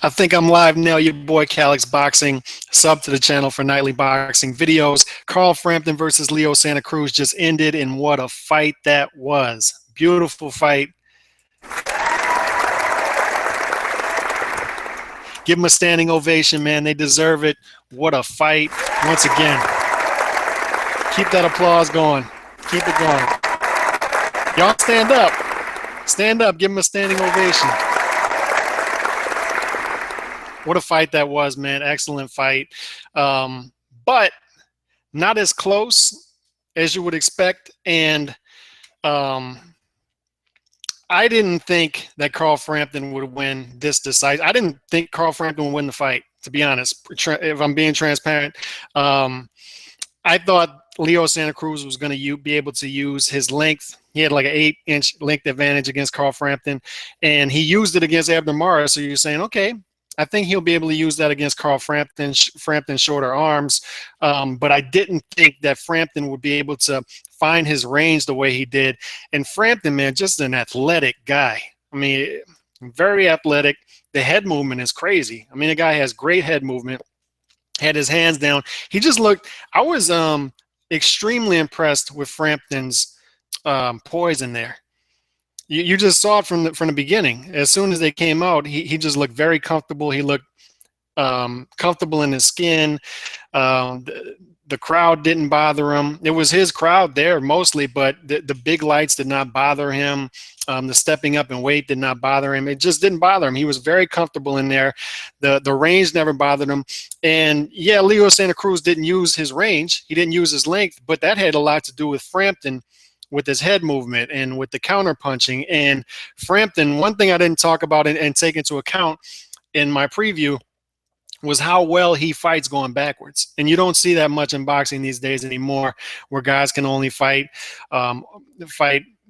I think I'm live now. Your boy Calix Boxing. Sub to the channel for nightly boxing videos. Carl Frampton versus Leo Santa Cruz just ended, and what a fight that was. Beautiful fight. Give them a standing ovation, man. They deserve it. What a fight. Once again, keep that applause going. Keep it going. Y'all stand up. Stand up. Give them a standing ovation. What a fight that was, man. Excellent fight. But not as close as you would expect. And I didn't think that Carl Frampton would win this decisive. I didn't think Carl Frampton would win the fight, to be honest, if I'm being transparent. I thought Leo Santa Cruz was going to be able to use his length. He had like an 8-inch length advantage against Carl Frampton, and he used it against Abner Mares. So you're saying, okay, I think he'll be able to use that against Carl Frampton's shorter arms. But I didn't think that Frampton would be able to find his range the way he did. And Frampton, man, just an athletic guy. I mean, very athletic. The head movement is crazy. I mean, the guy has great head movement, had his hands down. He just looked, I was extremely impressed with Frampton's poise in there. You just saw it from the beginning. As soon as they came out, he just looked very comfortable. He looked comfortable in his skin. The crowd didn't bother him. It was his crowd there mostly, but the big lights did not bother him. The stepping up in weight did not bother him. It just didn't bother him. He was very comfortable in there. The range never bothered him. And yeah, Leo Santa Cruz didn't use his range. He didn't use his length, but that had a lot to do with Frampton, with his head movement and with the counter punching. And Frampton, one thing I didn't talk about and take into account in my preview was how well he fights going backwards. And you don't see that much in boxing these days anymore, where guys can only fight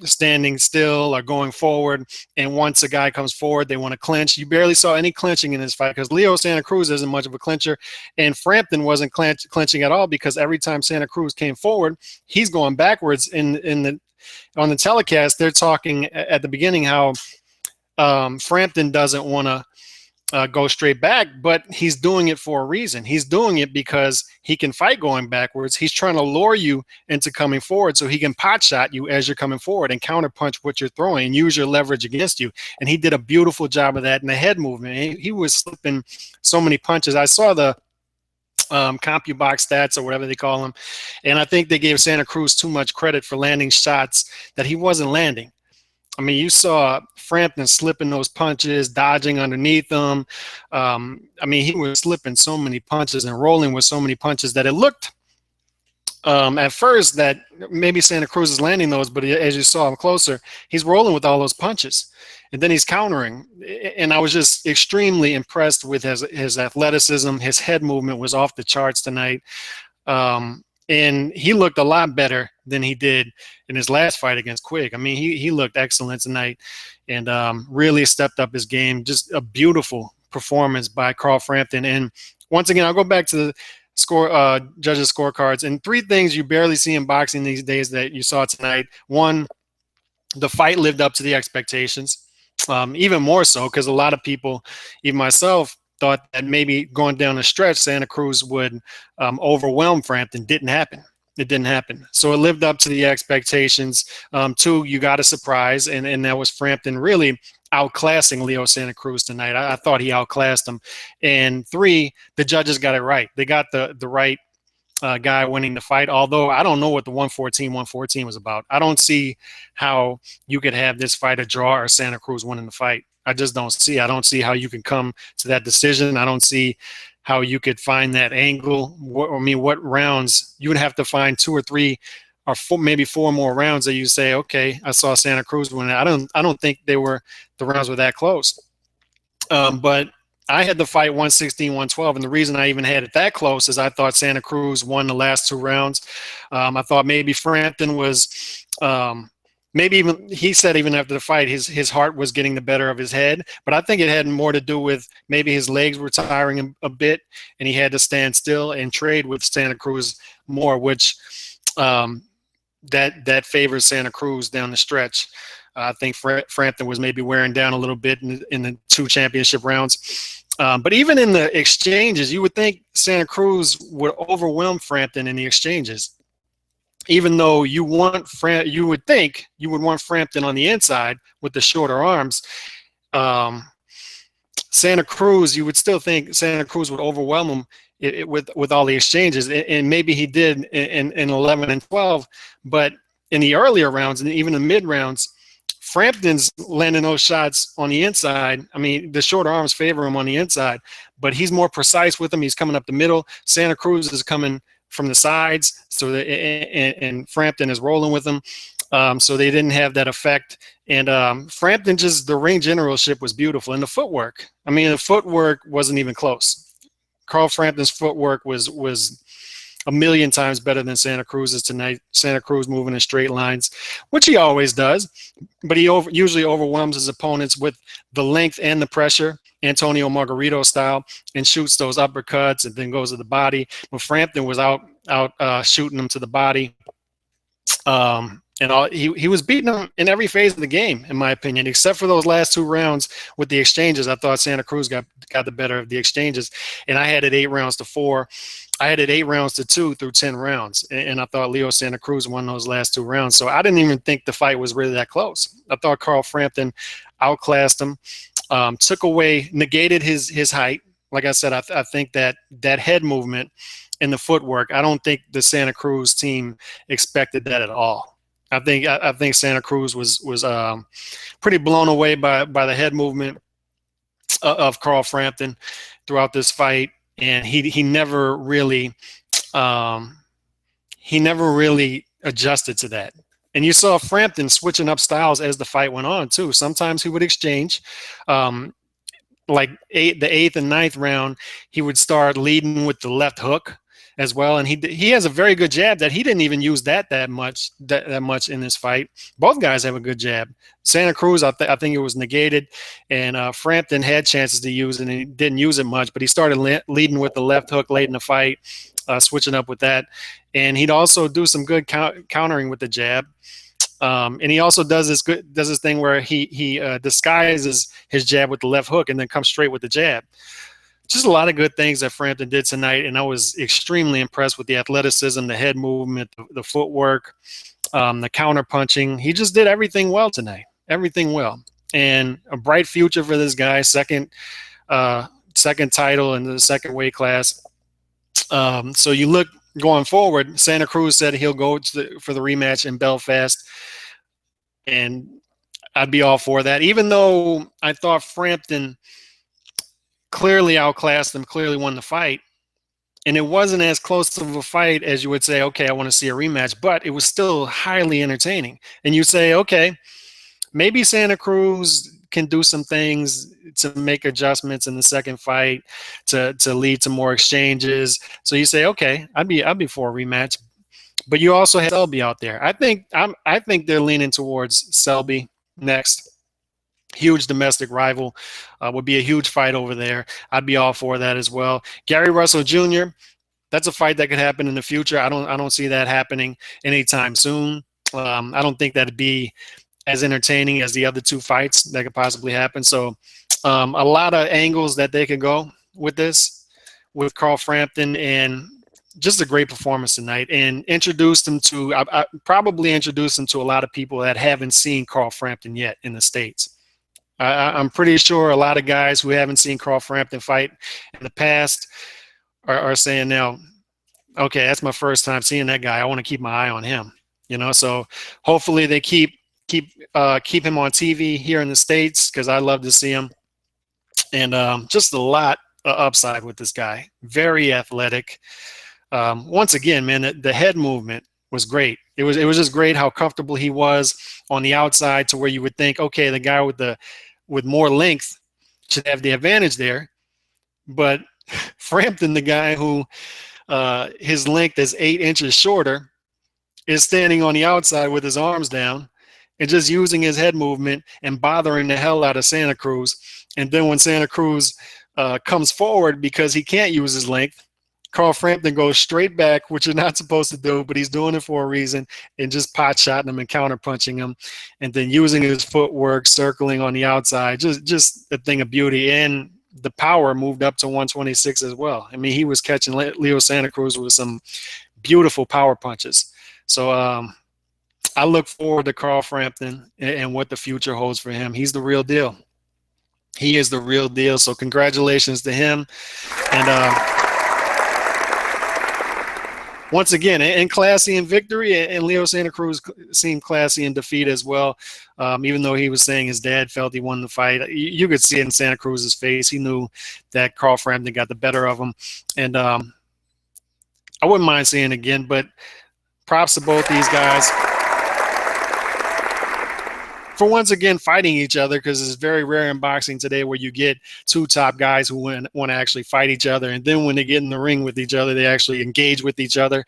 standing still or going forward. And once a guy comes forward, they want to clinch. You barely saw any clinching in this fight because Leo Santa Cruz isn't much of a clincher, and Frampton wasn't clinching at all, because every time Santa Cruz came forward, he's going backwards. On the telecast, they're talking at the beginning how Frampton doesn't want to go straight back, but he's doing it for a reason. He's doing it because he can fight going backwards. He's trying to lure you into coming forward so he can pot shot you as you're coming forward and counter punch what you're throwing and use your leverage against you. And he did a beautiful job of that in the head movement. He was slipping so many punches. I saw the CompuBox stats or whatever they call them, and I think they gave Santa Cruz too much credit for landing shots that he wasn't landing. I mean, you saw Frampton slipping those punches, dodging underneath them. I mean, he was slipping so many punches and rolling with so many punches that it looked at first that maybe Santa Cruz is landing those, but as you saw him closer, he's rolling with all those punches. And then he's countering. And I was just extremely impressed with his athleticism. His head movement was off the charts tonight. And he looked a lot better than he did in his last fight against Quigg. I mean, he looked excellent tonight and really stepped up his game. Just a beautiful performance by Carl Frampton. And once again, I'll go back to the judges' scorecards. And three things you barely see in boxing these days that you saw tonight. One, the fight lived up to the expectations, even more so because a lot of people, even myself, thought that maybe going down the stretch, Santa Cruz would overwhelm Frampton. Didn't happen. It didn't happen. So it lived up to the expectations. Two, you got a surprise, and that was Frampton really outclassing Leo Santa Cruz tonight. I thought he outclassed him. And three, the judges got it right. They got the right guy winning the fight, although I don't know what the 114 was about. I don't see how you could have this fight a draw or Santa Cruz winning the fight. I just don't see. I don't see how you can come to that decision. I don't see how you could find that angle. What rounds? You would have to find 2 or 3 or 4, maybe 4 more rounds that you say, okay, I saw Santa Cruz win. I don't think the rounds were that close. But I had the fight 116-112, and the reason I even had it that close is I thought Santa Cruz won the last 2 rounds. I thought maybe Frampton was maybe even, he said even after the fight, his heart was getting the better of his head. But I think it had more to do with maybe his legs were tiring him a bit, and he had to stand still and trade with Santa Cruz more, which that favors Santa Cruz down the stretch. I think Frampton was maybe wearing down a little bit in the 2 championship rounds. But even in the exchanges, you would think Santa Cruz would overwhelm Frampton in the exchanges. Even though you would think you would want Frampton on the inside with the shorter arms. Santa Cruz, you would still think Santa Cruz would overwhelm him with all the exchanges, and maybe he did in 11 and 12. But in the earlier rounds and even the mid rounds, Frampton's landing those shots on the inside. I mean, the shorter arms favor him on the inside, but he's more precise with them. He's coming up the middle. Santa Cruz is coming from the sides, so and Frampton is rolling with them. So they didn't have that effect. And Frampton, just the ring generalship was beautiful. And the footwork, I mean, the footwork wasn't even close. Carl Frampton's footwork was a million times better than Santa Cruz's tonight. Santa Cruz moving in straight lines, which he always does, but he usually overwhelms his opponents with the length and the pressure, Antonio Margarito style, and shoots those uppercuts and then goes to the body. But Frampton was out shooting them to the body. He was beating them in every phase of the game, in my opinion, except for those last 2 rounds with the exchanges. I thought Santa Cruz got the better of the exchanges, and I had it 8 rounds to 4. I had it 8 rounds to 2 through 10 rounds, and I thought Leo Santa Cruz won those last 2 rounds. So I didn't even think the fight was really that close. I thought Carl Frampton outclassed him, negated his height. Like I said, I think that head movement and the footwork, I don't think the Santa Cruz team expected that at all. I think Santa Cruz was pretty blown away by the head movement of Carl Frampton throughout this fight, and he never really adjusted to that. And you saw Frampton switching up styles as the fight went on too. Sometimes he would exchange. Like the 8th and 9th round, he would start leading with the left hook as well, and he has a very good jab that he didn't even use that much in this fight. Both guys have a good jab. Santa Cruz, I think it was negated, and Frampton had chances to use it and he didn't use it much, but he started leading with the left hook late in the fight, switching up with that, and he'd also do some good countering with the jab. And he also does this thing where he disguises his jab with the left hook and then comes straight with the jab. Just a lot of good things that Frampton did tonight, and I was extremely impressed with the athleticism, the head movement, the footwork, the counter punching. He just did everything well tonight, everything well, and a bright future for this guy. Second title in the second weight class. So you look going forward. Santa Cruz said he'll go for the rematch in Belfast, and I'd be all for that. Even though I thought Frampton clearly outclassed him, clearly won the fight, and it wasn't as close of a fight as you would say, okay, I want to see a rematch, but it was still highly entertaining. And you say, okay, maybe Santa Cruz can do some things to make adjustments in the second fight to lead to more exchanges. So you say, okay, I'd be for a rematch. But you also have Selby out there. I think they're leaning towards Selby next. Huge domestic rival, would be a huge fight over there. I'd be all for that as well. Gary Russell Jr., that's a fight that could happen in the future. I don't see that happening anytime soon. I don't think that'd be as entertaining as the other 2 fights that could possibly happen. So a lot of angles that they could go with this, with Carl Frampton, and just a great performance tonight, and I probably introduced him to a lot of people that haven't seen Carl Frampton yet in the States. I'm pretty sure a lot of guys who haven't seen Carl Frampton fight in the past are saying now, okay, that's my first time seeing that guy. I want to keep my eye on him. So hopefully they keep him on TV here in the States, because I love to see him. And just a lot of upside with this guy. Very athletic. Once again, man, the head movement was great. It was just great how comfortable he was on the outside, to where you would think, okay, the guy with more length should have the advantage there. But Frampton, the guy who his length is 8 inches shorter, is standing on the outside with his arms down and just using his head movement and bothering the hell out of Santa Cruz. And then when Santa Cruz comes forward because he can't use his length, Carl Frampton goes straight back, which you're not supposed to do, but he's doing it for a reason, and just pot-shotting him and counter-punching him, and then using his footwork, circling on the outside, just a thing of beauty. And the power moved up to 126 as well. I mean, he was catching Leo Santa Cruz with some beautiful power punches. So I look forward to Carl Frampton and what the future holds for him. He's the real deal. He is the real deal. So congratulations to him. And once again, and classy in victory, and Leo Santa Cruz seemed classy in defeat as well. Even though he was saying his dad felt he won the fight, you could see it in Santa Cruz's face. He knew that Carl Frampton got the better of him. And I wouldn't mind seeing it again, but props to both these guys for once again fighting each other, because it's very rare in boxing today where you get two top guys who want to actually fight each other, and then when they get in the ring with each other, they actually engage with each other.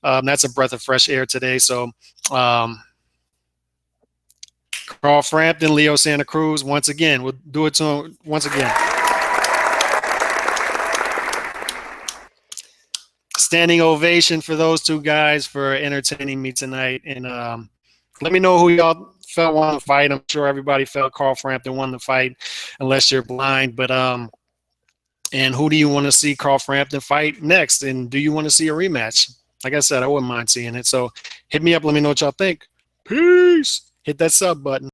That's a breath of fresh air today. So Carl Frampton, Leo Santa Cruz, once again, we'll do it to him once again. Standing ovation for those two guys for entertaining me tonight. And let me know who y'all felt won the fight. I'm sure everybody felt Carl Frampton won the fight, unless you're blind. But and who do you want to see Carl Frampton fight next? And do you want to see a rematch? Like I said, I wouldn't mind seeing it. So hit me up. Let me know what y'all think. Peace. Hit that sub button.